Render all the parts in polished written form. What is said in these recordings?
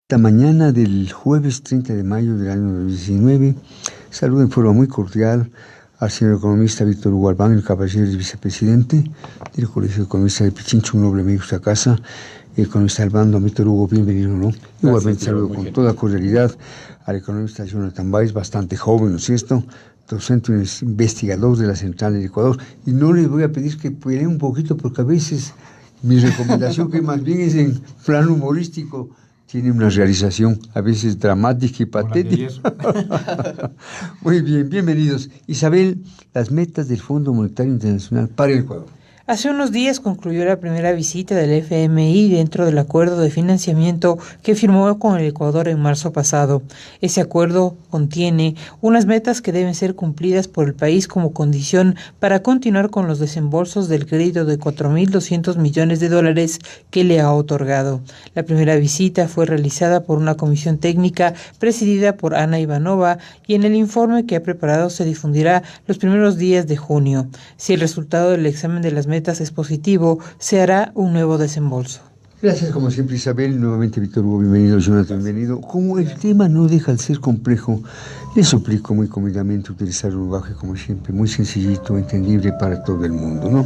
Esta mañana del jueves 30 de mayo del año 2019, saludo en forma muy cordial al señor economista Víctor Hugo Albán, el caballero vicepresidente del Colegio de Economistas de Pichincha, un noble amigo de esta casa. Economista Albán, don Víctor Hugo, bienvenido, ¿no? Gracias, igualmente saludo con toda cordialidad al economista Jonathan Báez, bastante joven, ¿no es cierto?, docente investigador de la Central del Ecuador. Y no les voy a pedir que peleen un poquito, porque a veces mi recomendación, que más bien es en plano humorístico, tiene una realización a veces dramática y patética. Muy bien, bienvenidos. Isabel, las metas del Fondo Monetario Internacional para el Ecuador. Hace unos días concluyó la primera visita del FMI dentro del acuerdo de financiamiento que firmó con el Ecuador en marzo pasado. Ese acuerdo contiene unas metas que deben ser cumplidas por el país como condición para continuar con los desembolsos del crédito de $4.200 millones que le ha otorgado. La primera visita fue realizada por una comisión técnica presidida por Ana Ivanova, y en el informe que ha preparado se difundirá los primeros días de junio. Si el resultado del examen de las metas es positivo, se hará un nuevo desembolso. Gracias, como siempre, Isabel. Nuevamente, Víctor Hugo, bienvenido. Jonathan, bienvenido. Como el tema no deja de ser complejo, les suplico muy cómodamente utilizar un lenguaje, como siempre, muy sencillito, entendible para todo el mundo, ¿no?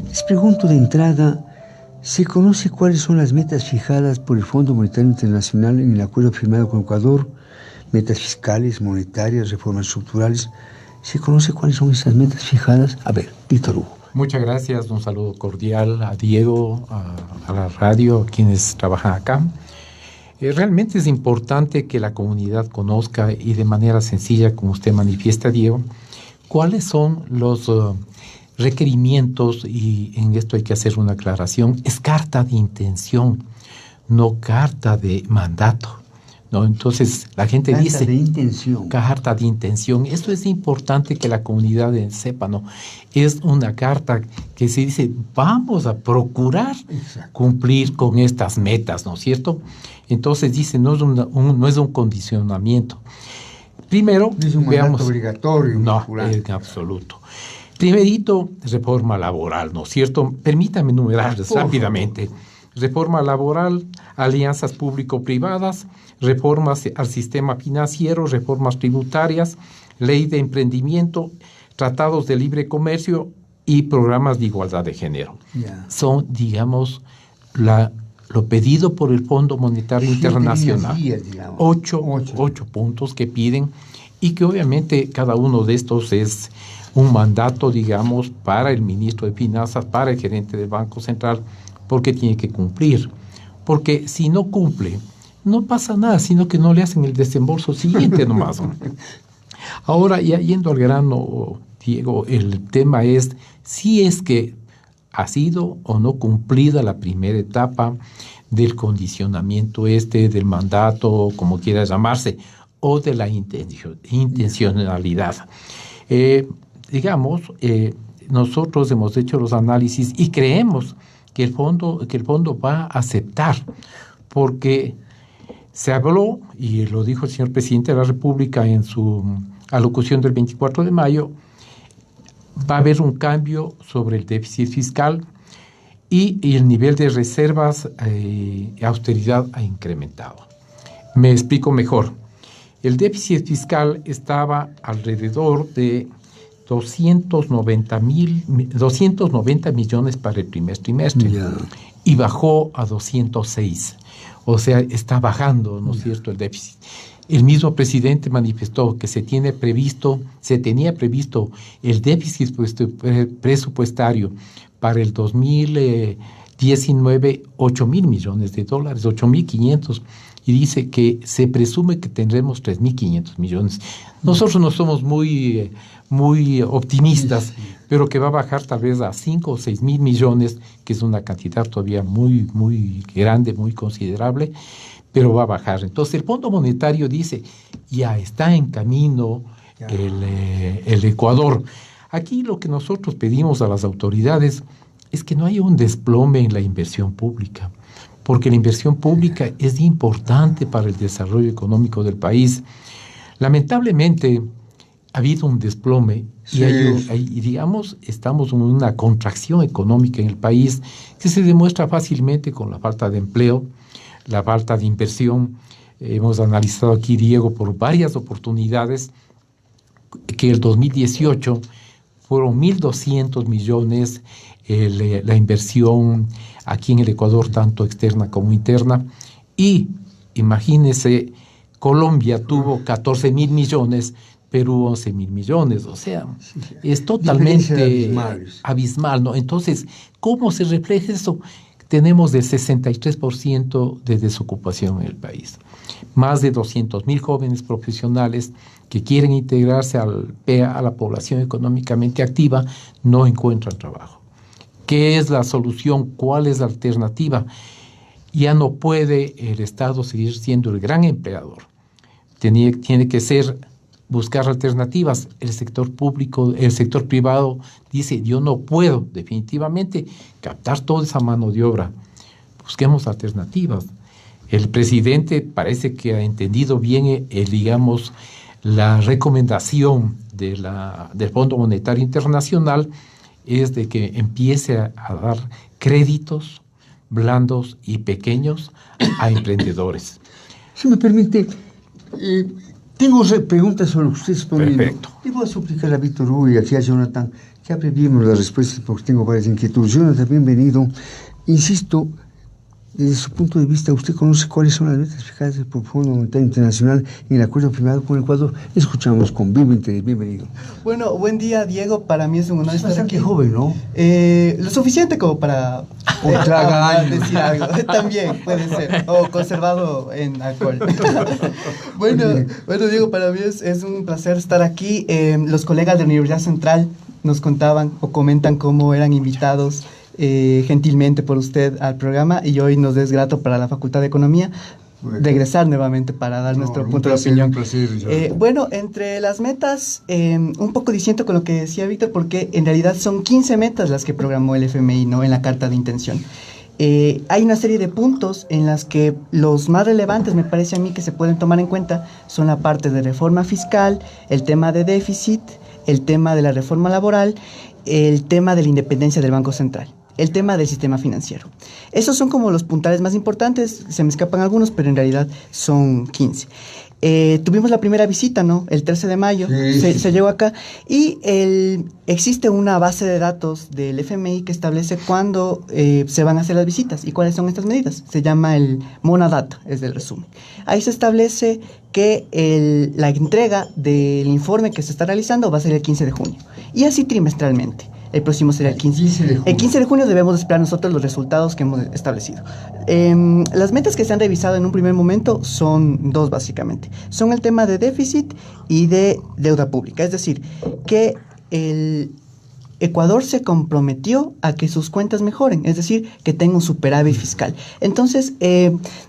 Les pregunto de entrada, ¿se conoce cuáles son las metas fijadas por el Fondo Monetario Internacional en el acuerdo firmado con Ecuador? Metas fiscales, monetarias, reformas estructurales. ¿Se conoce cuáles son esas metas fijadas? A ver, Víctor Hugo. Muchas gracias, un saludo cordial a Diego, a la radio, a quienes trabajan acá. Realmente es importante que la comunidad conozca, y de manera sencilla, como usted manifiesta, Diego, cuáles son los requerimientos, y en esto hay que hacer una aclaración. Es carta de intención, no carta de mandato, ¿no? Entonces la gente carta dice... de intención. Carta de intención. Esto es importante que la comunidad sepa, ¿no? Es una carta que se dice, vamos a procurar cumplir con estas metas, ¿no es cierto? Entonces dice, no es un condicionamiento. Primero, no es un mandato obligatorio. No, en absoluto. Primerito, reforma laboral, ¿no es cierto? Permítame enumerarles rápidamente. Reforma laboral, alianzas público-privadas, reformas al sistema financiero, reformas tributarias, ley de emprendimiento, tratados de libre comercio y programas de igualdad de género. Son, digamos, lo pedido por el Fondo Monetario Internacional. 8 puntos que piden, y que obviamente cada uno de estos es un mandato, digamos, para el ministro de Finanzas, para el gerente del Banco Central, porque tiene que cumplir. Porque si no cumple, no pasa nada, sino que no le hacen el desembolso siguiente nomás. Ahora, ya yendo al grano, Diego, el tema es si es que ha sido o no cumplida la primera etapa del condicionamiento del mandato, como quiera llamarse, o de la intencionalidad. Nosotros hemos hecho los análisis y creemos que el fondo va a aceptar, porque se habló, y lo dijo el señor presidente de la República en su alocución del 24 de mayo, va a haber un cambio sobre el déficit fiscal, y el nivel de reservas y austeridad ha incrementado. Me explico mejor. El déficit fiscal estaba alrededor de 290 millones para el primer trimestre, y bajó a 206. O sea, está bajando, ¿no es cierto?, el déficit. El mismo presidente manifestó que se tenía previsto el déficit presupuestario para el 2019, $8,000 millones, $8,500, y dice que se presume que tendremos 3,500 millones. Nosotros no somos muy optimistas, pero que va a bajar tal vez a 5 o 6,000 millones, que es una cantidad todavía muy, muy grande, muy considerable, pero va a bajar. Entonces el Fondo Monetario dice, ya está en camino el Ecuador. Aquí lo que nosotros pedimos a las autoridades es que no haya un desplome en la inversión pública, porque la inversión pública es importante para el desarrollo económico del país. Lamentablemente ha habido un desplome, y digamos, estamos en una contracción económica en el país que se demuestra fácilmente con la falta de empleo, la falta de inversión. Hemos analizado aquí, Diego, por varias oportunidades que el 2018 fueron 1.200 millones la inversión aquí en el Ecuador, tanto externa como interna. Y imagínense, Colombia tuvo 14.000 millones, Perú 11.000 millones, o sea, es totalmente abismal, ¿no? Entonces, ¿cómo se refleja eso? Tenemos el 63% de desocupación en el país. Más de 200.000 jóvenes profesionales que quieren integrarse a la población económicamente activa no encuentran trabajo. ¿Qué es la solución? ¿Cuál es la alternativa? Ya no puede el Estado seguir siendo el gran empleador. Tiene que buscar alternativas. El sector público, el sector privado dice, yo no puedo definitivamente captar toda esa mano de obra. Busquemos alternativas. El presidente parece que ha entendido bien, digamos, la recomendación del Fondo Monetario Internacional es de que empiece a dar créditos blandos y pequeños a emprendedores. Si me permite, tengo preguntas sobre lo que ustedes ponen. Perfecto. Le voy a suplicar a Víctor Hugo y aquí a Jonathan que abreviemos las respuestas porque tengo varias inquietudes. Jonathan, bienvenido. Insisto, desde su punto de vista, ¿usted conoce cuáles son las metas fijadas por el Fondo Monetario Internacional en el acuerdo firmado con Ecuador? Escuchamos con vivo interés. Bienvenido. Bueno, buen día, Diego. Para mí es un honor estar aquí. Bastante joven, ¿no? Lo suficiente como para decir algo. También puede ser. O conservado en alcohol. bueno, Diego, para mí es un placer estar aquí. Los colegas de la Universidad Central nos contaban o comentan cómo eran invitados gentilmente por usted al programa y hoy nos es grato para la Facultad de Economía regresar nuevamente para dar nuestro punto de opinión. Bueno, entre las metas, un poco diciendo con lo que decía Víctor, porque en realidad son 15 metas las que programó el FMI, ¿no? En la carta de intención. Hay una serie de puntos en las que los más relevantes, me parece a mí, que se pueden tomar en cuenta son la parte de reforma fiscal, el tema de déficit, el tema de la reforma laboral, el tema de la independencia del Banco Central, el tema del sistema financiero. Esos son como los puntales más importantes, se me escapan algunos, pero en realidad son 15. Tuvimos la primera visita, ¿no? El 13 de mayo se llegó acá y existe una base de datos del FMI que establece cuándo se van a hacer las visitas y cuáles son estas medidas. Se llama el Monadata, es el resumen. Ahí se establece que la entrega del informe que se está realizando va a ser el 15 de junio y así trimestralmente. El próximo será el 15 de junio. El 15 de junio debemos esperar nosotros los resultados que hemos establecido. Las metas que se han revisado en un primer momento son dos, básicamente. Son el tema de déficit y de deuda pública. Es decir, que el Ecuador se comprometió a que sus cuentas mejoren, es decir, que tenga un superávit fiscal. Entonces,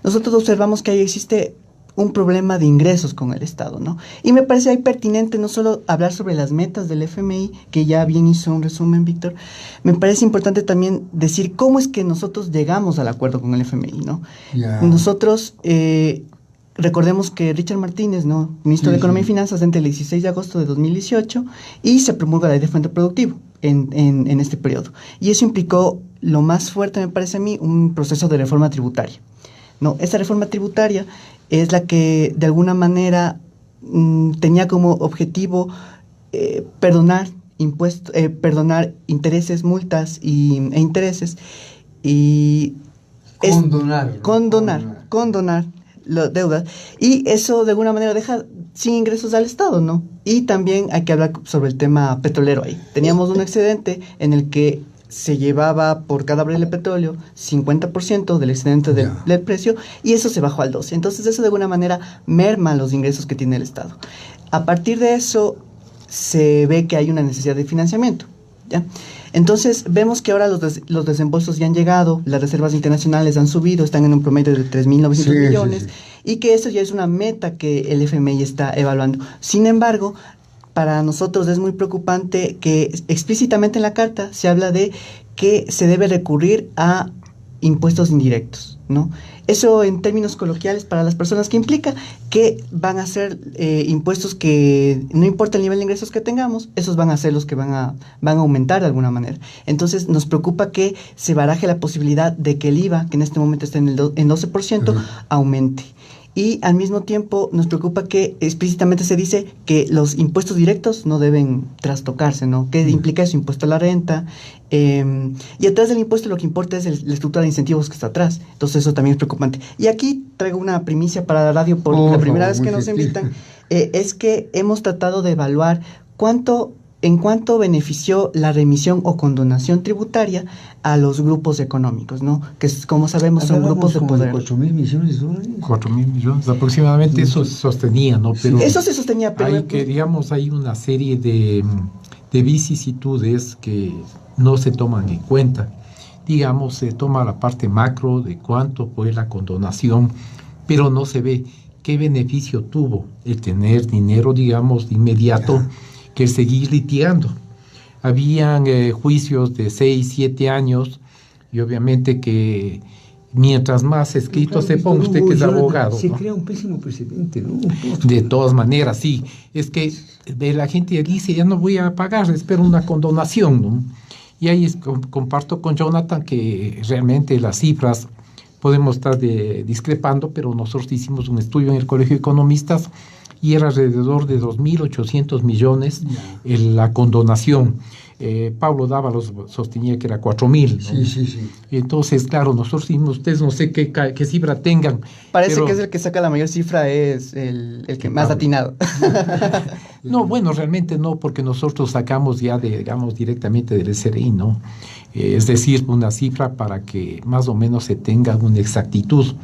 nosotros observamos que ahí existe un problema de ingresos con el Estado, ¿no? Y me parece ahí pertinente no solo hablar sobre las metas del FMI, que ya bien hizo un resumen, Víctor, me parece importante también decir cómo es que nosotros llegamos al acuerdo con el FMI, ¿no? Nosotros, recordemos que Richard Martínez, ¿no? Ministro de Economía y Finanzas, entre el 16 de agosto de 2018, y se promulga la ley de Fondo Productivo en este periodo. Y eso implicó, lo más fuerte me parece a mí, un proceso de reforma tributaria, ¿no? Esa reforma tributaria es la que de alguna manera tenía como objetivo perdonar intereses, multas e intereses y condonar las deudas, y eso de alguna manera deja sin ingresos al Estado, ¿no? Y también hay que hablar sobre el tema petrolero ahí. Teníamos un excedente en el que se llevaba por cada barril de petróleo 50% del excedente del precio, y eso se bajó al 12%. Entonces eso de alguna manera merma los ingresos que tiene el Estado. A partir de eso se ve que hay una necesidad de financiamiento, ¿ya? Entonces vemos que ahora los desembolsos ya han llegado, las reservas internacionales han subido, están en un promedio de 3.900 millones, y que eso ya es una meta que el FMI está evaluando. Sin embargo, para nosotros es muy preocupante que explícitamente en la carta se habla de que se debe recurrir a impuestos indirectos, ¿no? Eso en términos coloquiales para las personas que implica que van a ser impuestos que no importa el nivel de ingresos que tengamos, esos van a ser los que van a aumentar de alguna manera. Entonces nos preocupa que se baraje la posibilidad de que el IVA, que en este momento está en 12%, aumente. Y al mismo tiempo nos preocupa que explícitamente se dice que los impuestos directos no deben trastocarse, ¿no? ¿Qué implica eso? Impuesto a la renta. Y atrás del impuesto lo que importa es la estructura de incentivos que está atrás. Entonces eso también es preocupante. Y aquí traigo una primicia para la radio por la primera vez que nos invitan. Es que hemos tratado de evaluar en cuánto benefició la remisión o condonación tributaria a los grupos económicos, ¿no? Que como sabemos son grupos de poder. 4.000 millones de dólares. 4.000 millones aproximadamente, eso se sostenía, ¿no? Pero eso se sostenía, pero hay una serie de vicisitudes que no se toman en cuenta. Digamos, se toma la parte macro de cuánto fue la condonación, pero no se ve qué beneficio tuvo el tener dinero, digamos, de inmediato, que seguir litigando. Habían juicios de 6, 7 años y obviamente que mientras más escrito se ponga usted que es abogado, se ¿no? crea un pésimo precedente, ¿no? De todas maneras, sí. Es que la gente dice, ya no voy a pagar, espero una condonación, ¿no? Y ahí comparto con Jonathan que realmente las cifras podemos estar discrepando, pero nosotros hicimos un estudio en el Colegio de Economistas y era alrededor de 2.800 millones la condonación. Pablo Dávalos sostenía que era 4.000, ¿no? Sí. Entonces, claro, nosotros dijimos, ustedes no sé qué cifra tengan. Parece que es el que saca la mayor cifra, es el que más atinado. No, bueno, realmente no, porque nosotros sacamos ya, digamos, directamente del SRI, ¿no? Es decir, una cifra para que más o menos se tenga una exactitud.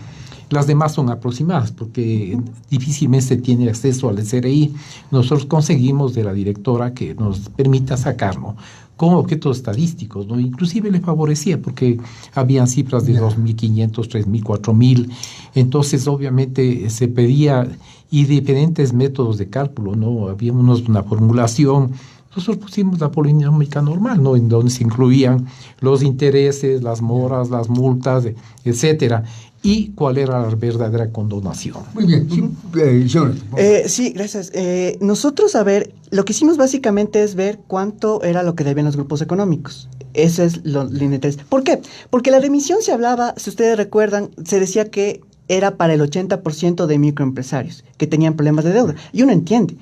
Las demás son aproximadas porque difícilmente se tiene acceso al SRI. Nosotros conseguimos de la directora que nos permita sacarlo con objetos estadísticos, ¿no? Inclusive le favorecía porque habían cifras de 2.500, 3.000, 4.000. Entonces, obviamente, se pedía y diferentes métodos de cálculo, ¿no? Había una formulación. Nosotros pusimos la polinómica normal, ¿no? En donde se incluían los intereses, las moras, las multas, etcétera. Y cuál era la verdadera condonación. Muy bien. Sí, gracias. Nosotros, lo que hicimos básicamente es ver cuánto era lo que debían los grupos económicos. Ese es lo interés. ¿Por qué? Porque la remisión se hablaba, si ustedes recuerdan, se decía que era para el 80% de microempresarios que tenían problemas de deuda. Y uno entiende.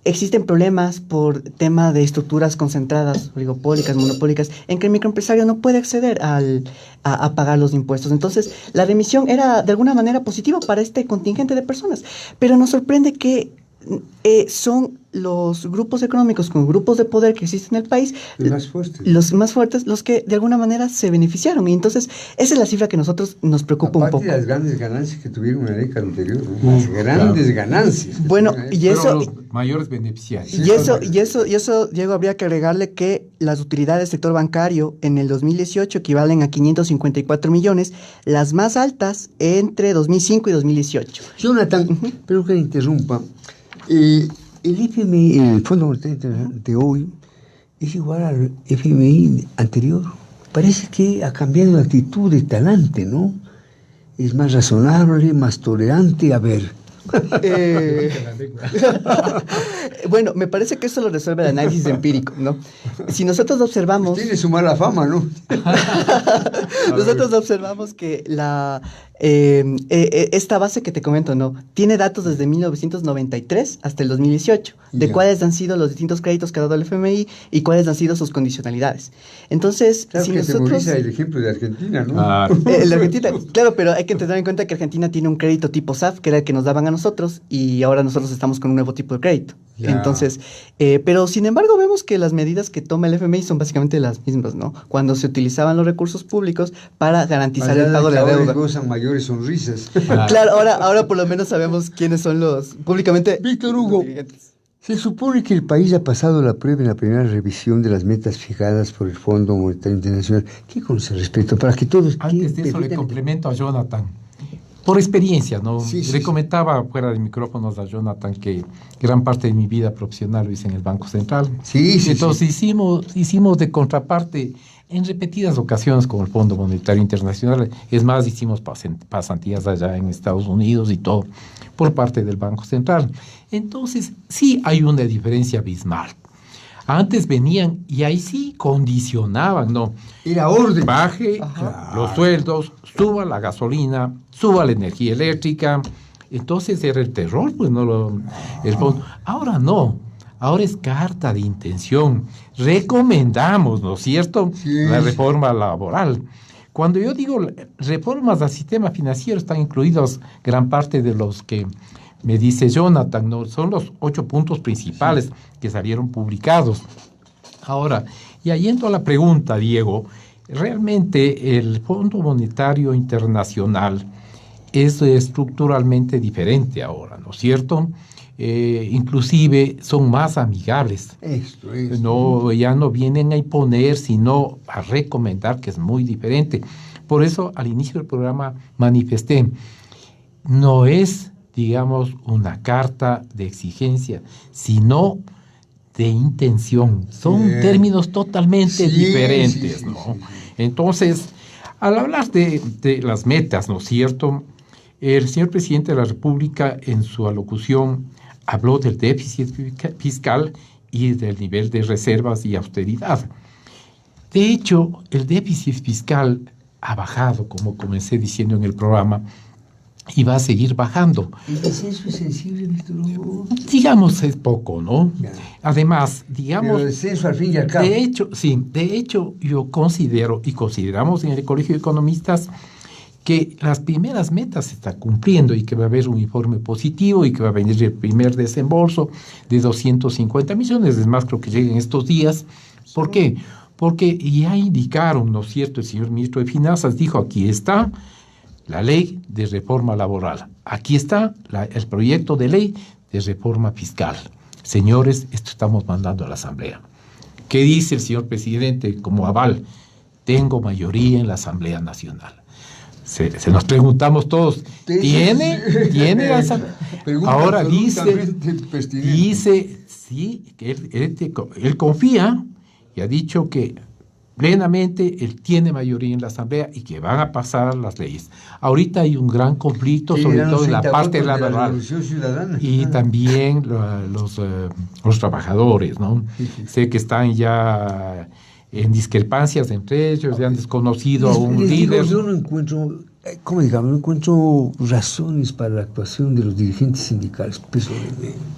Existen problemas por tema de estructuras concentradas, oligopólicas, monopólicas, en que el microempresario no puede acceder a pagar los impuestos. Entonces, la remisión era de alguna manera positiva para este contingente de personas. Pero nos sorprende que son los grupos económicos con grupos de poder que existen en el país los más fuertes, los que de alguna manera se beneficiaron. Y entonces esa es la cifra que nosotros nos preocupa un poco. De las grandes ganancias que tuvieron en la década anterior, ¿no? Las grandes ganancias. Bueno, y eso, los mayores beneficiarios. Y eso, Diego, habría que agregarle que las utilidades del sector bancario en el 2018 equivalen a 554 millones, las más altas entre 2005 y 2018. Jonathan, pero que interrumpa. El FMI, el Fondo Monetario Internacional de hoy, es igual al FMI anterior. Parece que ha cambiado de actitud de talante, ¿no? Es más razonable, más tolerante. A ver. Bueno, me parece que eso lo resuelve el análisis empírico, ¿no? Si nosotros observamos... Tiene su mala fama, ¿no? Nosotros observamos que esta base que te comento, ¿no? Tiene datos desde 1993 hasta el 2018, de cuáles han sido los distintos créditos que ha dado el FMI y cuáles han sido sus condicionalidades. Entonces, claro, si que nosotros... el ejemplo de Argentina, ¿no? El Argentina, claro, pero hay que tener en cuenta que Argentina tiene un crédito tipo SAF, que era el que nos daban a nosotros, y ahora nosotros estamos con un nuevo tipo de crédito. Ya. Entonces, pero sin embargo vemos que las medidas que toma el FMI son básicamente las mismas, ¿no? Cuando se utilizaban los recursos públicos para garantizar el pago de la deuda. Gozan mayores sonrisas. Claro, ahora por lo menos sabemos quiénes son los públicamente... Víctor Hugo, se supone que el país ha pasado la prueba en la primera revisión de las metas fijadas por el Fondo Monetario Internacional. ¿Qué con ese respecto? Para que todos... Antes de eso le complemento a Jonathan. Por experiencia, ¿no? Le comentaba fuera de micrófonos a Jonathan que gran parte de mi vida profesional lo hice en el Banco Central. Entonces hicimos de contraparte en repetidas ocasiones con el Fondo Monetario Internacional. Es más, hicimos pasantías allá en Estados Unidos y todo por parte del Banco Central. Entonces, sí hay una diferencia abismal. Antes venían y ahí sí condicionaban, ¿no? Era orden. Baje los sueldos, suba la gasolina, suba la energía eléctrica. Entonces era el terror, pues no el fondo. Ahora no. Ahora es carta de intención. Recomendamos, ¿no es cierto?, sí, la reforma laboral. Cuando yo digo reformas al sistema financiero, están incluidos gran parte de los que me dice Jonathan, ¿no? Son los 8 puntos principales, sí, que salieron publicados. Ahora, y yendo a la pregunta, Diego, realmente el Fondo Monetario Internacional es estructuralmente diferente ahora, ¿no es cierto? Inclusive son más amigables. No, ya no vienen a imponer, sino a recomendar, que es muy diferente. Por eso, al inicio del programa manifesté, no es, digamos, una carta de exigencia, sino de intención. Son términos totalmente diferentes, ¿no? Entonces, al hablar de las metas, ¿no es cierto?, el señor presidente de la República, en su alocución, habló del déficit fiscal y del nivel de reservas y austeridad. De hecho, el déficit fiscal ha bajado, como comencé diciendo en el programa, y va a seguir bajando. ¿El descenso es sensible, Víctor Hugo? Digamos, es poco, ¿no? Ya. Además, digamos... Pero el descenso al fin y al cabo. De hecho, yo considero, y consideramos en el Colegio de Economistas, que las primeras metas se están cumpliendo y que va a haber un informe positivo y que va a venir el primer desembolso de 250 millones. Es más, creo que lleguen estos días. ¿Por qué? Porque ya indicaron, ¿no es cierto?, el señor ministro de Finanzas dijo, aquí está la ley de reforma laboral, aquí está el proyecto de ley de reforma fiscal. Señores, esto estamos mandando a la Asamblea. ¿Qué dice el señor presidente como aval? Tengo mayoría en la Asamblea Nacional. Se nos preguntamos todos, ¿tiene la Asamblea? Ahora dice, sí, que él confía y ha dicho que plenamente él tiene mayoría en la Asamblea y que van a pasar las leyes. Ahorita hay un gran conflicto, sobre todo en la parte laboral, y también los trabajadores, ¿no? Sé que están ya en discrepancias entre ellos, ya han desconocido a un líder. Yo no encuentro, no encuentro razones para la actuación de los dirigentes sindicales.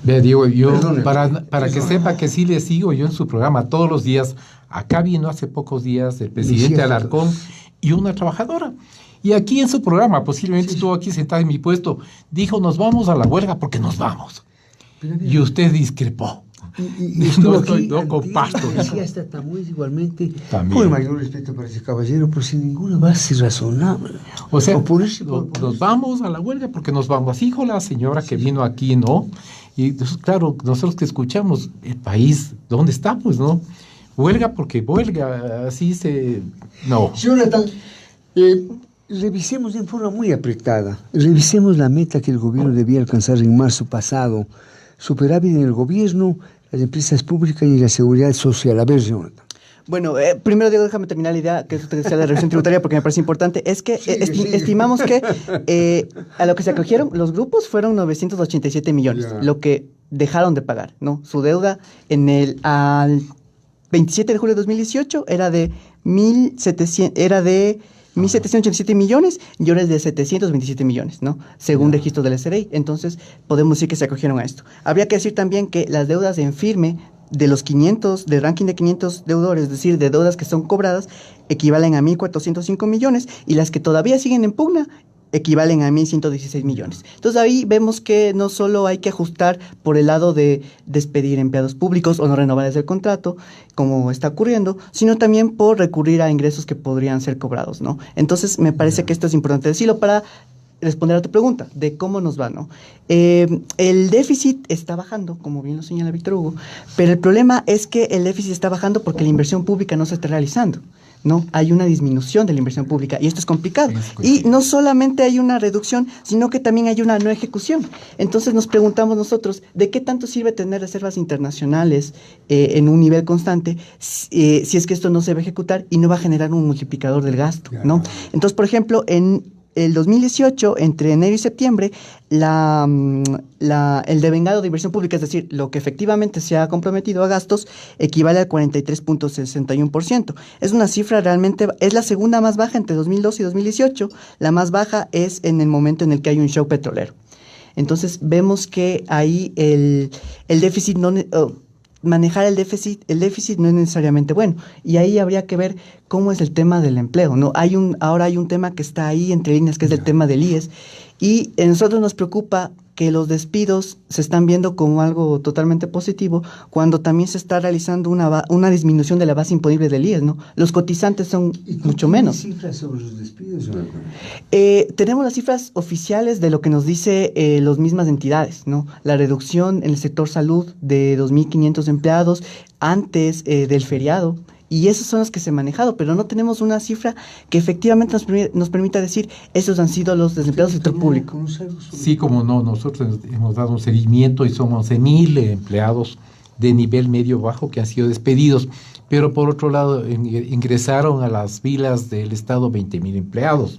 Vea, Diego, yo para que sepa que sí le sigo yo en su programa todos los días. Acá vino hace pocos días el presidente Alarcón y una trabajadora. Y aquí en su programa, posiblemente estuvo aquí sentado en mi puesto, dijo, nos vamos a la huelga porque nos vamos. Y usted discrepó. No comparto. Decía hasta Tamuez igualmente, con el mayor respeto para ese caballero, pero sin ninguna base razonable. O sea, nos vamos a la huelga porque nos vamos. Así dijo la señora que vino aquí, ¿no? Y entonces, claro, nosotros que escuchamos, el país, ¿dónde está? Pues, ¿no? Huelga porque huelga, así se... No. Jonathan, revisemos en forma muy apretada, revisemos la meta que el gobierno debía alcanzar en marzo pasado. Superávit en el gobierno, las empresas públicas y la seguridad social. A ver, Jonathan. Bueno, primero, Diego, déjame terminar la idea que usted decía de la revisión tributaria porque me parece importante. Es que estimamos que a lo que se acogieron los grupos fueron 987 millones, lo que dejaron de pagar, ¿no? Su deuda al 27 de julio de 2018 era de 1.787 millones y ahora es de 727 millones, ¿no? Según registro del SRI. Entonces, podemos decir que se acogieron a esto. Habría que decir también que las deudas en firme de los 500, del ranking de 500 deudores, es decir, de deudas que son cobradas, equivalen a 1.405 millones y las que todavía siguen en pugna equivalen a 1.116 millones. Entonces ahí vemos que no solo hay que ajustar por el lado de despedir empleados públicos o no renovarles el contrato, como está ocurriendo, sino también por recurrir a ingresos que podrían ser cobrados, ¿no? Entonces me parece que esto es importante decirlo para responder a tu pregunta de cómo nos va, ¿no? El déficit está bajando, como bien lo señala Víctor Hugo, pero el problema es que el déficit está bajando porque la inversión pública no se está realizando. ¿no? Hay una disminución de la inversión pública y esto es complicado. Y no solamente hay una reducción, sino que también hay una no ejecución. Entonces nos preguntamos nosotros, ¿de qué tanto sirve tener reservas internacionales en un nivel constante si es que esto no se va a ejecutar y no va a generar un multiplicador del gasto, ¿no? Entonces, por ejemplo, en el 2018, entre enero y septiembre, el devengado de inversión pública, es decir, lo que efectivamente se ha comprometido a gastos, equivale al 43.61%. Es una cifra realmente, es la segunda más baja entre 2012 y 2018. La más baja es en el momento en el que hay un shock petrolero. Entonces, vemos que ahí el déficit manejar el déficit no es necesariamente bueno. Y ahí habría que ver cómo es el tema del empleo, ¿no? Ahora hay un tema que está ahí entre líneas, que es el tema del IES. Y a nosotros nos preocupa que los despidos se están viendo como algo totalmente positivo, cuando también se está realizando una disminución de la base imponible del IES, ¿no? Los cotizantes son mucho menos. ¿Tienes cifras sobre los despidos? Tenemos las cifras oficiales de lo que nos dice las mismas entidades, ¿no? La reducción en el sector salud de 2.500 empleados antes del feriado. Y esos son los que se han manejado, pero no tenemos una cifra que efectivamente nos permita decir, esos han sido los desempleados del sector público. Sí, como no, nosotros hemos dado un seguimiento y son 11.000 empleados de nivel medio-bajo que han sido despedidos, pero por otro lado ingresaron a las filas del Estado 20.000 empleados.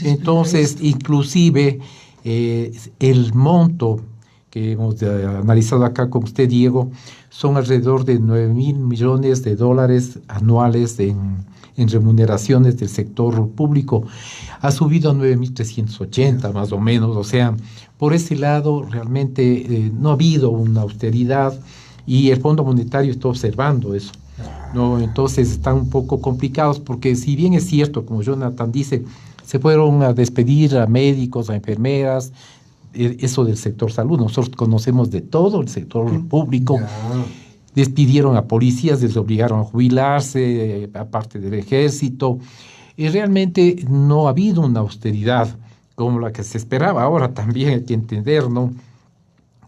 Entonces, inclusive, el monto que hemos analizado acá con usted, Diego, son alrededor de 9.000 millones de dólares anuales en remuneraciones del sector público. Ha subido a 9.380 más o menos, o sea, por ese lado realmente no ha habido una austeridad y el Fondo Monetario está observando eso, ¿no? Entonces están un poco complicados porque si bien es cierto, como Jonathan dice, se fueron a despedir a médicos, a enfermeras, eso del sector salud, nosotros conocemos de todo el sector público. Despidieron a policías, les obligaron a jubilarse, aparte del ejército, y realmente no ha habido una austeridad como la que se esperaba. Ahora también hay que entender, ¿no?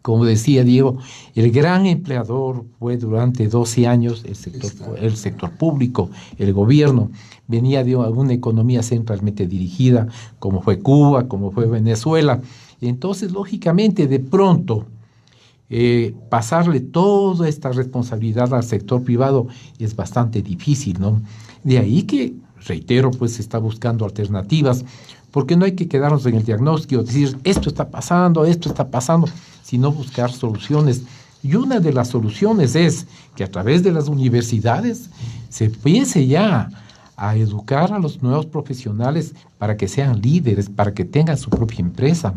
Como decía Diego, el gran empleador fue durante 12 años el sector público, el gobierno. Venía de una economía centralmente dirigida, como fue Cuba, como fue Venezuela. Entonces, lógicamente, de pronto, pasarle toda esta responsabilidad al sector privado es bastante difícil, ¿no? De ahí que, reitero, pues se está buscando alternativas, porque no hay que quedarnos en el diagnóstico, decir, esto está pasando, sino buscar soluciones. Y una de las soluciones es que a través de las universidades se empiece ya a educar a los nuevos profesionales para que sean líderes, para que tengan su propia empresa.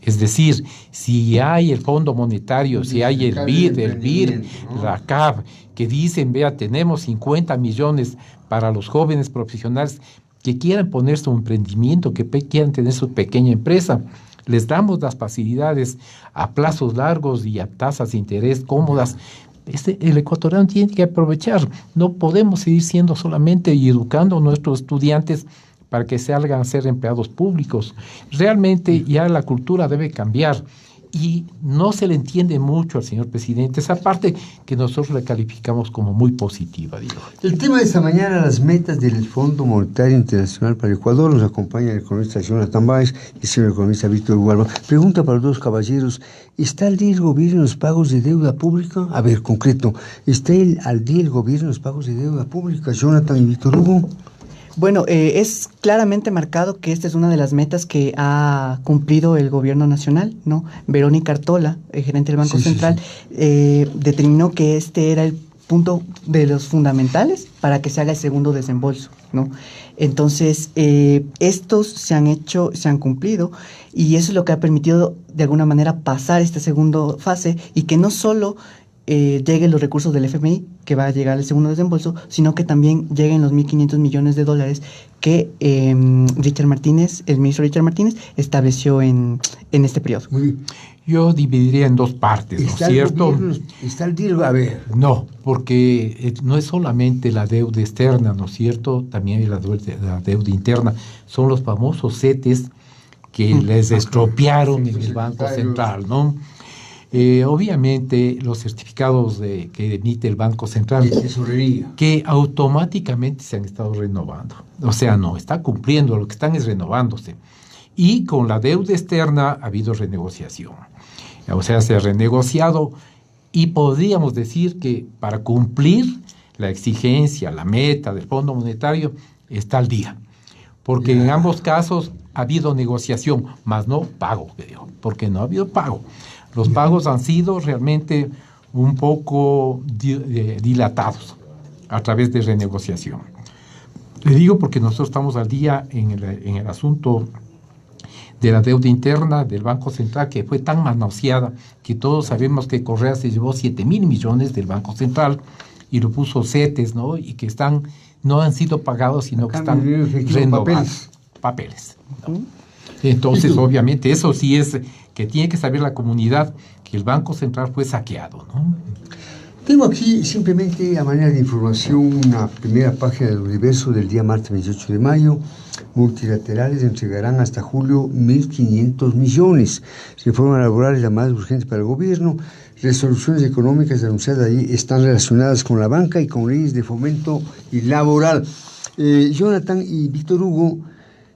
Es decir, si hay el Fondo Monetario, si hay el BID, la CAP, que dicen, vea, tenemos 50 millones para los jóvenes profesionales que quieran poner su emprendimiento, que quieran tener su pequeña empresa, les damos las facilidades a plazos largos y a tasas de interés cómodas. El ecuatoriano tiene que aprovechar. No podemos seguir siendo solamente y educando a nuestros estudiantes para que salgan a ser empleados públicos. Realmente ya la cultura debe cambiar y no se le entiende mucho al señor presidente esa parte que nosotros le calificamos como muy positiva, digo. El tema de esta mañana, las metas del Fondo Monetario Internacional para Ecuador, nos acompaña el economista Jonathan Báez y el señor economista Víctor Hugo. Pregunta para los dos caballeros, ¿está al día el gobierno en los pagos de deuda pública? A ver, concreto, ¿está al día el gobierno en los pagos de deuda pública? Jonathan y Víctor Hugo. Bueno, es claramente marcado que esta es una de las metas que ha cumplido el gobierno nacional, ¿no? Verónica Artola, gerente del Banco Central, determinó que este era el punto de los fundamentales para que se haga el segundo desembolso, ¿no? Entonces, estos se han cumplido y eso es lo que ha permitido de alguna manera pasar esta segunda fase y que no solo lleguen los recursos del FMI, que va a llegar el segundo desembolso, sino que también lleguen los 1.500 millones de dólares que el ministro Richard Martínez estableció en este periodo. Muy bien. Yo dividiría en dos partes, ¿no es cierto? ¿Está el día? A ver. No, porque no es solamente la deuda externa, ¿no es cierto? También la deuda interna. Son los famosos CETES que les estropearon en el Banco Central, ¿no? Obviamente los certificados que emite el Banco Central, De tesorería. que automáticamente se han estado renovando. O sea, no, está cumpliendo, lo que están es renovándose. Y con la deuda externa ha habido renegociación. O sea, se ha renegociado y podríamos decir que para cumplir la exigencia, la meta del Fondo Monetario está al día. Porque en ambos casos ha habido negociación, más no pago, porque no ha habido pago. Los pagos han sido realmente un poco dilatados a través de renegociación. Le digo porque nosotros estamos al día en el asunto de la deuda interna del Banco Central, que fue tan manoseada que todos sabemos que Correa se llevó 7.000 millones del Banco Central y lo puso CETES, ¿no? Y que no han sido pagados, sino que están renovados. Papeles. ¿No? Entonces, obviamente, eso sí es que tiene que saber la comunidad que el Banco Central fue saqueado, ¿no? Tengo aquí simplemente a manera de información una primera página del Universo del día martes 28 de mayo. Multilaterales entregarán hasta julio 1.500 millones. Reforma laboral es la más urgente para el gobierno. Resoluciones económicas anunciadas ahí están relacionadas con la banca y con leyes de fomento y laboral. Jonathan y Víctor Hugo,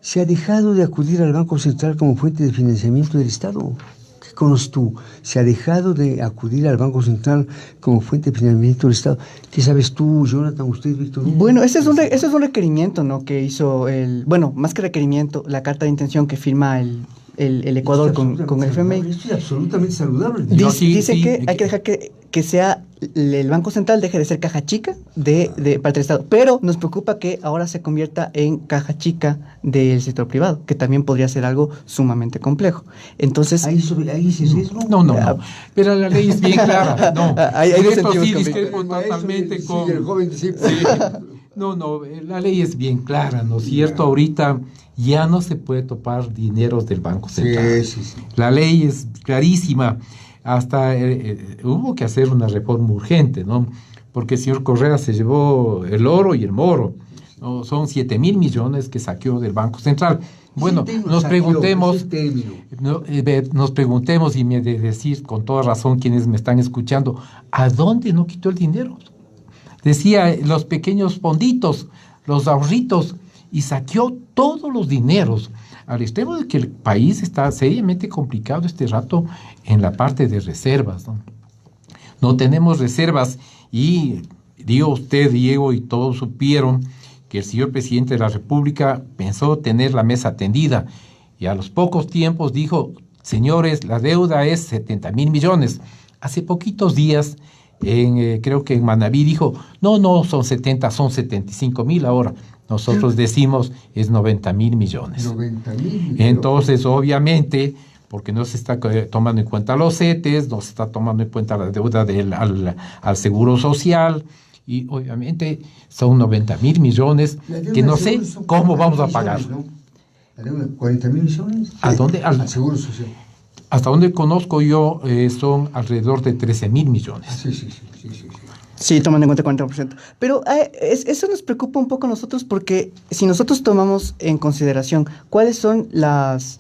¿se ha dejado de acudir al Banco Central como fuente de financiamiento del Estado? ¿Qué conoces tú? ¿Se ha dejado de acudir al Banco Central como fuente de financiamiento del Estado? ¿Qué sabes tú, Jonathan, usted, Víctor Hugo? Bueno, ese es un requerimiento, ¿no? Que hizo más que requerimiento, la carta de intención que firma el Ecuador con el FMI. Esto es absolutamente saludable. Dice que hay que dejar que sea el Banco Central deje de ser caja chica para el Estado, pero nos preocupa que ahora se convierta en caja chica del sector privado, que también podría ser algo sumamente complejo. Entonces, ¿Ahí se riesgo? No. Pero la ley es bien clara. No, hay esto sí sentidos discrepo totalmente con... el joven dice, No, la ley es bien clara, ¿no es cierto? Ahorita ya no se puede topar dineros del Banco Central. Sí. La ley es clarísima. Hasta hubo que hacer una reforma urgente, ¿no? Porque el señor Correa se llevó el oro y el moro, ¿no? Son 7.000 millones que saqueó del Banco Central. Bueno, nos preguntemos y me de decir con toda razón quienes me están escuchando, ¿a dónde no quitó el dinero? Decía, los pequeños fonditos, los ahorritos, y saqueó todos los dineros, al extremo de que el país está seriamente complicado este rato en la parte de reservas, ¿no? No tenemos reservas y digo usted, Diego, y todos supieron que el señor presidente de la República pensó tener la mesa tendida y a los pocos tiempos dijo, señores, la deuda es 70.000 millones. Hace poquitos días, creo que en Manabí dijo, no son 70, son 75.000 ahora. Nosotros decimos es 90.000 millones. 90.000. Entonces, obviamente, porque no se está tomando en cuenta los CETES, no se está tomando en cuenta la deuda al Seguro Social, y obviamente son 90.000 millones que no sé cómo vamos a pagar. ¿No? ¿La deuda 40.000 millones? ¿A dónde? Al Seguro Social. Hasta donde conozco yo, son alrededor de 13.000 millones. Sí. Sí, tomando en cuenta 40%. Pero eso nos preocupa un poco a nosotros porque si nosotros tomamos en consideración cuáles son las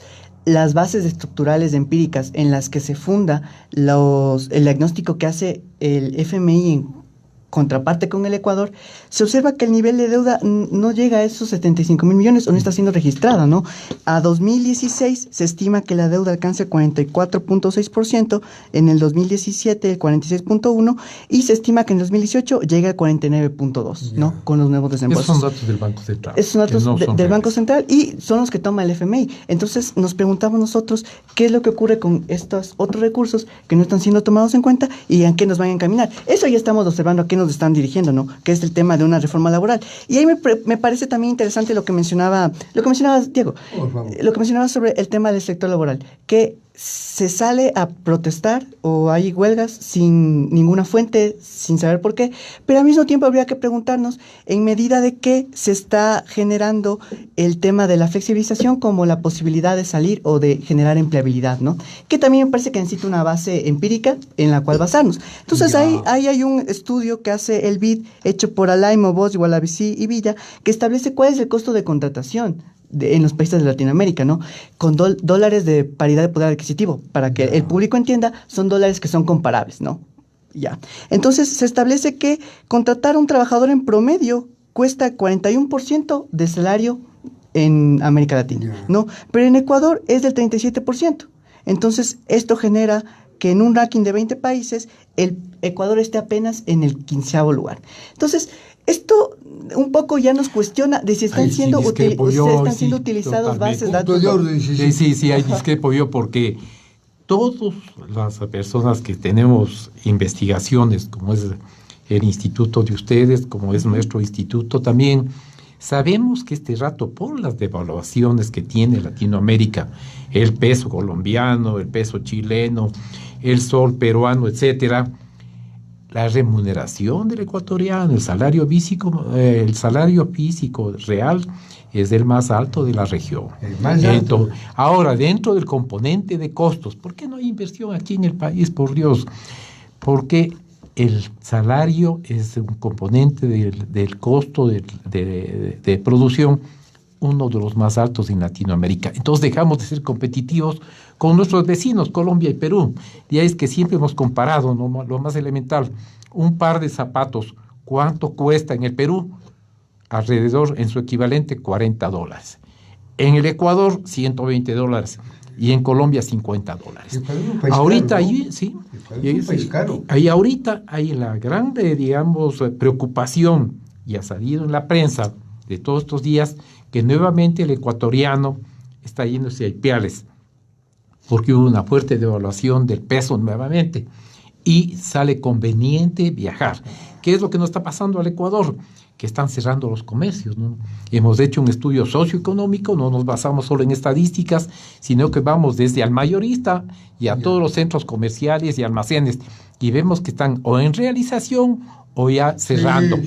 bases estructurales empíricas en las que se funda el diagnóstico que hace el FMI en contraparte con el Ecuador, se observa que el nivel de deuda no llega a esos 75.000 millones o no está siendo registrada, ¿no? A 2016 se estima que la deuda alcanza el 44.6%, en el 2017 el 46.1% y se estima que en el 2018 llega al 49.2%, ¿no? Con los nuevos desembolsos. Esos son datos del Banco Central. Esos son datos del Banco Central y son los que toma el FMI. Entonces nos preguntamos nosotros qué es lo que ocurre con estos otros recursos que no están siendo tomados en cuenta y en qué nos van a encaminar. Eso ya estamos observando a qué nos están dirigiendo, ¿no? Que es el tema de una reforma laboral. Y ahí me parece también interesante lo que mencionabas, Diego, lo que mencionabas sobre el tema del sector laboral, que se sale a protestar o hay huelgas sin ninguna fuente, sin saber por qué, pero al mismo tiempo habría que preguntarnos en medida de qué se está generando el tema de la flexibilización como la posibilidad de salir o de generar empleabilidad, ¿no? Que también me parece que necesita una base empírica en la cual basarnos. Entonces ahí hay un estudio que hace el BID hecho por Alaimo, Bosch, Gualabicí y Villa que establece cuál es el costo de contratación en los países de Latinoamérica, ¿no? Con dólares de paridad de poder adquisitivo. Para que el público entienda, son dólares que son comparables, ¿no? Ya. Entonces, se establece que contratar a un trabajador en promedio cuesta 41% de salario en América Latina, ¿no? Pero en Ecuador es del 37%. Entonces, esto genera que en un ranking de 20 países, el Ecuador esté apenas en el 15º lugar. Entonces, esto un poco ya nos cuestiona de si están siendo utilizados bases de datos. Sí, ahí discrepo yo porque todas las personas que tenemos investigaciones, como es el instituto de ustedes, como es nuestro instituto también, sabemos que este rato, por las devaluaciones que tiene Latinoamérica, el peso colombiano, el peso chileno, el sol peruano, etcétera, la remuneración del ecuatoriano, el salario físico real es el más alto de la región. El más alto. Ahora, dentro del componente de costos, ¿por qué no hay inversión aquí en el país, por Dios? Porque el salario es un componente del costo de producción, uno de los más altos en Latinoamérica. Entonces dejamos de ser competitivos con nuestros vecinos, Colombia y Perú. Y ahí es que siempre hemos comparado, ¿no? Lo más elemental, un par de zapatos, ¿cuánto cuesta en el Perú? Alrededor, en su equivalente, $40. En el Ecuador, $120. Y en Colombia, $50. Ahorita caro, ¿no? ahí, sí. Es un país caro. Ahí ahorita hay la grande, digamos, preocupación, y ha salido en la prensa de todos estos días, que nuevamente el ecuatoriano está yéndose a Ipiales, porque hubo una fuerte devaluación del peso nuevamente, y sale conveniente viajar. ¿Qué es lo que nos está pasando al Ecuador? Que están cerrando los comercios, ¿no? Hemos hecho un estudio socioeconómico, no nos basamos solo en estadísticas, sino que vamos desde al mayorista y a todos los centros comerciales y almacenes, y vemos que están o en realización o ya cerrando.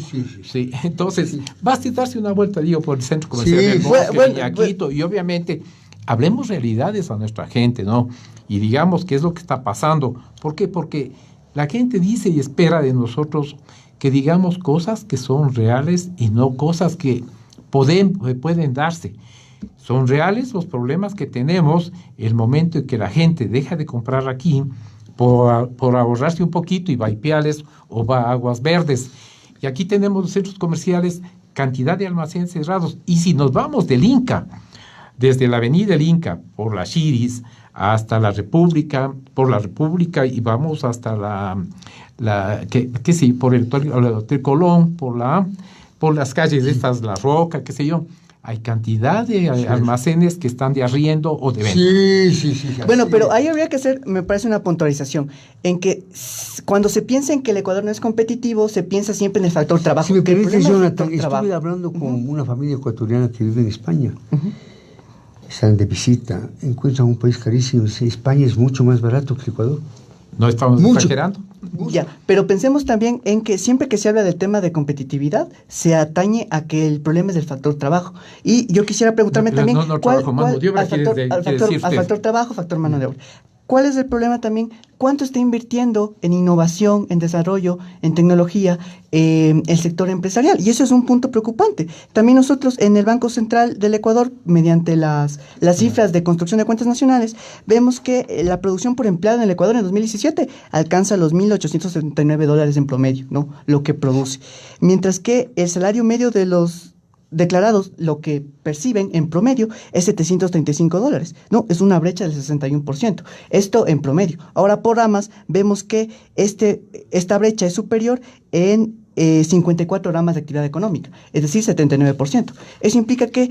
Sí. Entonces, basta darse una vuelta, digo, por el centro comercial del Bosque, Yaquito, y obviamente hablemos realidades a nuestra gente, ¿no? Y digamos qué es lo que está pasando. ¿Por qué? Porque la gente dice y espera de nosotros que digamos cosas que son reales y no cosas que pueden darse. Son reales los problemas que tenemos el momento en que la gente deja de comprar aquí por ahorrarse un poquito y va a Ipiales o va a Aguas Verdes. Y aquí tenemos los centros comerciales, cantidad de almacenes cerrados. Y si nos vamos del Inca, desde la avenida del Inca, por la Chiris, hasta la República, por la República, y vamos hasta por el Colón, por las calles estas, La Roca, qué sé yo. Hay cantidad de almacenes que están de arriendo o de venta. Sí. Bueno, pero ahí habría que hacer, me parece, una puntualización, en que cuando se piensa en que el Ecuador no es competitivo, se piensa siempre en el factor trabajo. Si me permite, Jonathan, estuve hablando con una familia ecuatoriana que vive en España. Están de visita, encuentran un país carísimo. España es mucho más barato que Ecuador. No estamos exagerando. Ya, pero pensemos también en que siempre que se habla del tema de competitividad, se atañe a que el problema es el factor trabajo. Y yo quisiera preguntarme también, ¿cuál al factor trabajo, factor mano de obra? ¿Cuál es el problema también? ¿Cuánto está invirtiendo en innovación, en desarrollo, en tecnología, el sector empresarial? Y eso es un punto preocupante. También nosotros en el Banco Central del Ecuador, mediante las cifras de construcción de cuentas nacionales, vemos que la producción por empleado en el Ecuador en 2017 alcanza los $1,879 en promedio, ¿no? Lo que produce. Mientras que el salario medio de los declarados, lo que perciben en promedio es $735, ¿no? Es una brecha del 61%. Esto en promedio. Ahora, por ramas, vemos que esta brecha es superior en 54 ramas de actividad económica, es decir, 79%. Eso implica que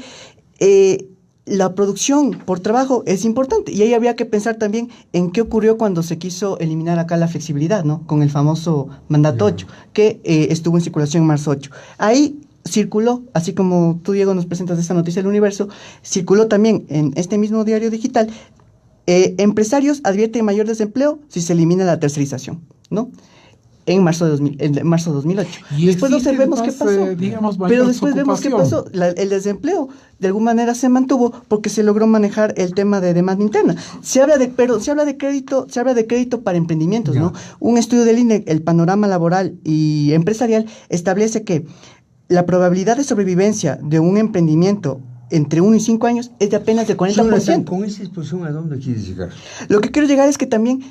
la producción por trabajo es importante, y ahí habría que pensar también en qué ocurrió cuando se quiso eliminar acá la flexibilidad, ¿no? Con el famoso mandato 8, que estuvo en circulación en marzo 8. Ahí circuló, así como tú, Diego, nos presentas esta noticia del Universo, circuló también en este mismo diario digital, empresarios advierten mayor desempleo si se elimina la tercerización, ¿no? En marzo de 2008. Y después observemos qué pasó. Pero después vemos qué pasó. El desempleo de alguna manera se mantuvo porque se logró manejar el tema de demanda interna. Se habla de crédito para emprendimientos, ¿no? Un estudio del INE, el panorama laboral y empresarial, establece que la probabilidad de sobrevivencia de un emprendimiento entre 1 y 5 años es de apenas de 40%. Con esa exposición, ¿a dónde quieres llegar? Lo que quiero llegar es que también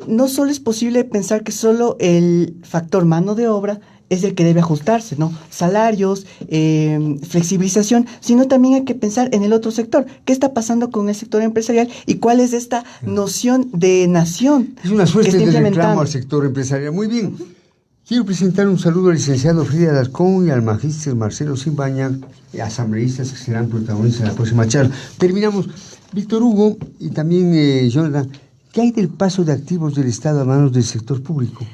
no solo es posible pensar que solo el factor mano de obra es el que debe ajustarse, ¿no? Salarios, flexibilización, sino también hay que pensar en el otro sector. ¿Qué está pasando con el sector empresarial y cuál es esta noción de nación? Es una suerte de reclamo al sector empresarial. Muy bien. Quiero presentar un saludo al licenciado Frida Alarcón y al magíster Marcelo Simbaña, asambleístas que serán protagonistas en la próxima charla. Terminamos. Víctor Hugo y también Jonathan, ¿qué hay del paso de activos del Estado a manos del sector público?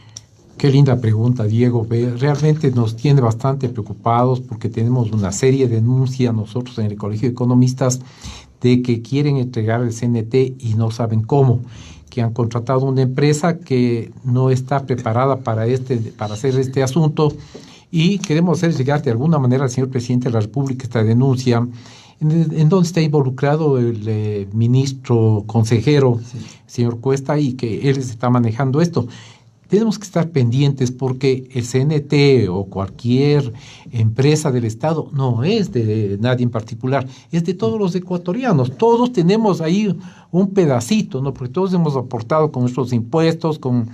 Qué linda pregunta, Diego. Realmente nos tiene bastante preocupados porque tenemos una serie de denuncias nosotros en el Colegio de Economistas de que quieren entregar el CNT y no saben cómo, que han contratado una empresa que no está preparada para hacer este asunto, y queremos hacer llegar de alguna manera al señor presidente de la República esta denuncia, en donde está involucrado el ministro consejero, señor Cuesta, y que él está manejando esto. Tenemos que estar pendientes porque el CNT o cualquier empresa del Estado no es de nadie en particular, es de todos los ecuatorianos. Todos tenemos ahí un pedacito, ¿no? Porque todos hemos aportado con nuestros impuestos, con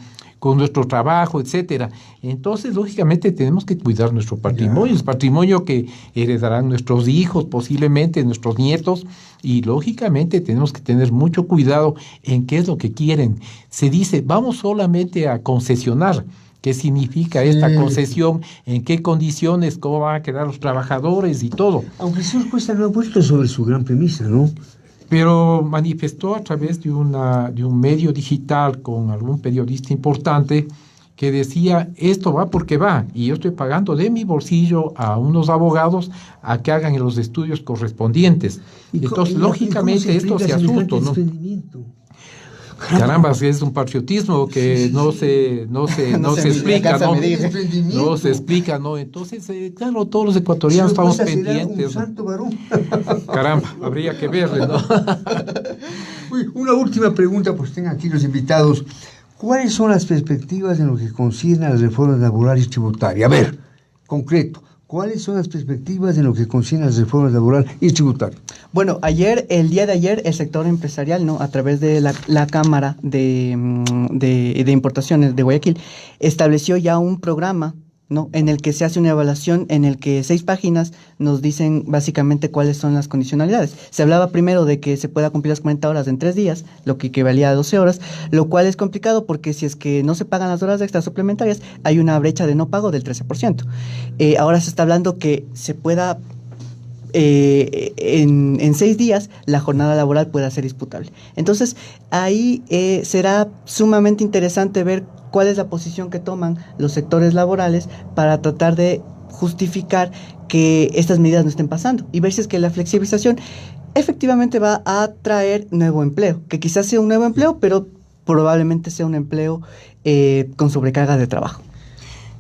nuestro trabajo, etcétera. Entonces, lógicamente, tenemos que cuidar nuestro patrimonio, el patrimonio que heredarán nuestros hijos, posiblemente nuestros nietos, y lógicamente tenemos que tener mucho cuidado en qué es lo que quieren. Se dice, vamos solamente a concesionar. ¿Qué significa esta concesión? ¿En qué condiciones? ¿Cómo van a quedar los trabajadores y todo? Aunque el señor Cuesta no ha vuelto sobre su gran premisa, ¿no? Pero manifestó a través de un medio digital con algún periodista importante que decía, esto va porque va, y yo estoy pagando de mi bolsillo a unos abogados a que hagan los estudios correspondientes. Entonces, lógicamente, esto se asusta, ¿no? Caramba, es un patriotismo que no se explica, ¿no? No se explica, ¿no? Entonces, claro, todos los ecuatorianos estamos pendientes. Caramba, habría que verle, ¿no? Una última pregunta, pues tengan aquí los invitados. ¿Cuáles son las perspectivas en lo que concierne a las reformas laborales y tributarias? A ver, concreto. ¿Cuáles son las perspectivas en lo que concierne a las reformas laborales y tributarias? Bueno, el día de ayer, el sector empresarial, ¿no? A través de la Cámara de Importaciones de Guayaquil, estableció ya un programa, ¿no? En el que se hace una evaluación, en el que 6 páginas nos dicen básicamente cuáles son las condicionalidades. Se hablaba primero de que se pueda cumplir las 40 horas en 3 días, lo que equivalía a 12 horas, lo cual es complicado porque si es que no se pagan las horas extras suplementarias, hay una brecha de no pago del 13%. Ahora se está hablando que se pueda, en 6 días, la jornada laboral pueda ser disputable. Entonces, ahí será sumamente interesante ver cuál es la posición que toman los sectores laborales para tratar de justificar que estas medidas no estén pasando y ver si es que la flexibilización efectivamente va a traer nuevo empleo, que quizás sea un nuevo empleo, pero probablemente sea un empleo con sobrecarga de trabajo.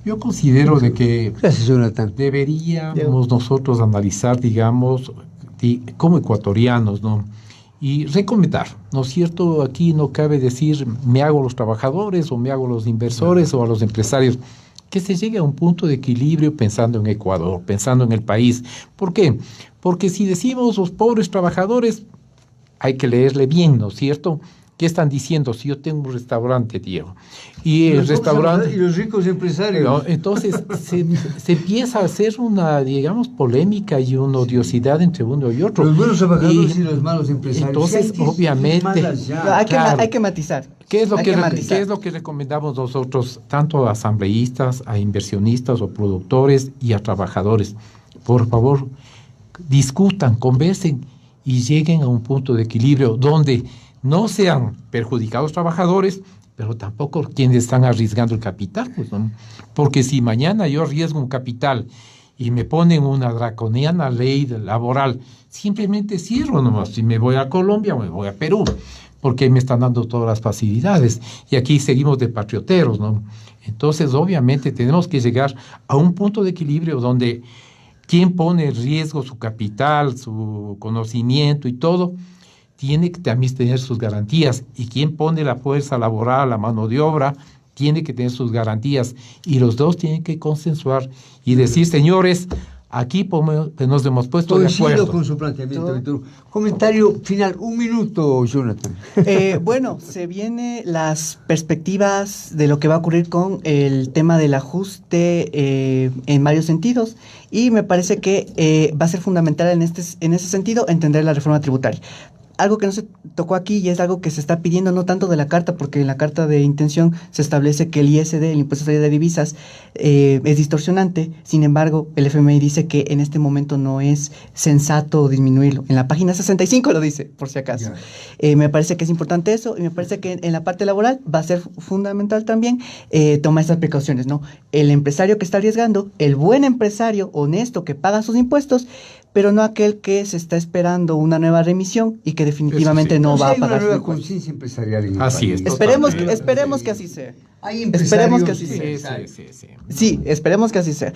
Yo considero de que Gracias, Jonathan. deberíamos nosotros analizar, digamos, como ecuatorianos, ¿no? Y recomendar, ¿no es cierto? Aquí no cabe decir me hago a los trabajadores o me hago a los inversores o a los empresarios. Que se llegue a un punto de equilibrio pensando en Ecuador, pensando en el país. ¿Por qué? Porque si decimos los pobres trabajadores, hay que leerle bien, ¿no es cierto? ¿Qué están diciendo? Si yo tengo un restaurante, Diego, y el restaurante... Y los ricos empresarios. ¿no? Entonces se empieza a hacer una, digamos, polémica y una odiosidad entre uno y otro. Los buenos trabajadores y los malos empresarios. Entonces, obviamente... Hay que matizar. ¿Qué es lo que recomendamos nosotros, tanto a asambleístas, a inversionistas o productores y a trabajadores? Por favor, discutan, conversen y lleguen a un punto de equilibrio donde no sean perjudicados trabajadores, pero tampoco quienes están arriesgando el capital, pues, ¿no? Porque si mañana yo arriesgo un capital y me ponen una draconiana ley laboral, simplemente cierro nomás. Si me voy a Colombia, me voy a Perú, porque me están dando todas las facilidades. Y aquí seguimos de patrioteros, ¿no? Entonces, obviamente, tenemos que llegar a un punto de equilibrio donde quien pone en riesgo su capital, su conocimiento y todo, tiene que también tener sus garantías, y quien pone la fuerza laboral, la mano de obra, tiene que tener sus garantías, y los dos tienen que consensuar y decir, señores, Aquí nos hemos puesto de Coincido acuerdo. con su planteamiento, Víctor. Comentario final, un minuto, Jonathan. Bueno, se vienen las perspectivas de lo que va a ocurrir con el tema del ajuste en varios sentidos, y me parece que va a ser fundamental en ese sentido entender la reforma tributaria. Algo que no se tocó aquí y es algo que se está pidiendo no tanto de la carta, porque en la carta de intención se establece que el ISD, el impuesto de salida de divisas, es distorsionante. Sin embargo, el FMI dice que en este momento no es sensato disminuirlo. En la página 65 lo dice, por si acaso. Me parece que es importante eso, y me parece que en la parte laboral va a ser fundamental también tomar estas precauciones, ¿no? El empresario que está arriesgando, el buen empresario honesto que paga sus impuestos, pero no aquel que se está esperando una nueva remisión y que definitivamente no va a pagar. Hay una su nueva impuesto. conciencia empresarial en el Así país. es. Esperemos que así sea. Hay Esperemos empresarios que así sea. Sí. Sí, esperemos que así sea.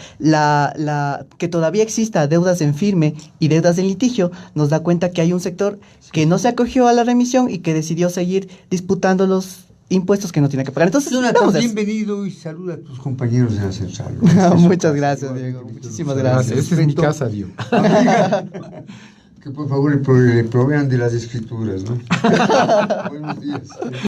Que todavía exista deudas en firme y deudas en litigio nos da cuenta que hay un sector que no se acogió a la remisión y que decidió seguir disputando los impuestos que no tiene que pagar. Entonces, Jonathan, bienvenido y saluda a tus compañeros de la central. Muchas gracias, Diego. Muchísimas gracias. Esta es mi casa, Diego. Que por favor le provean de las escrituras, ¿no? Buenos días.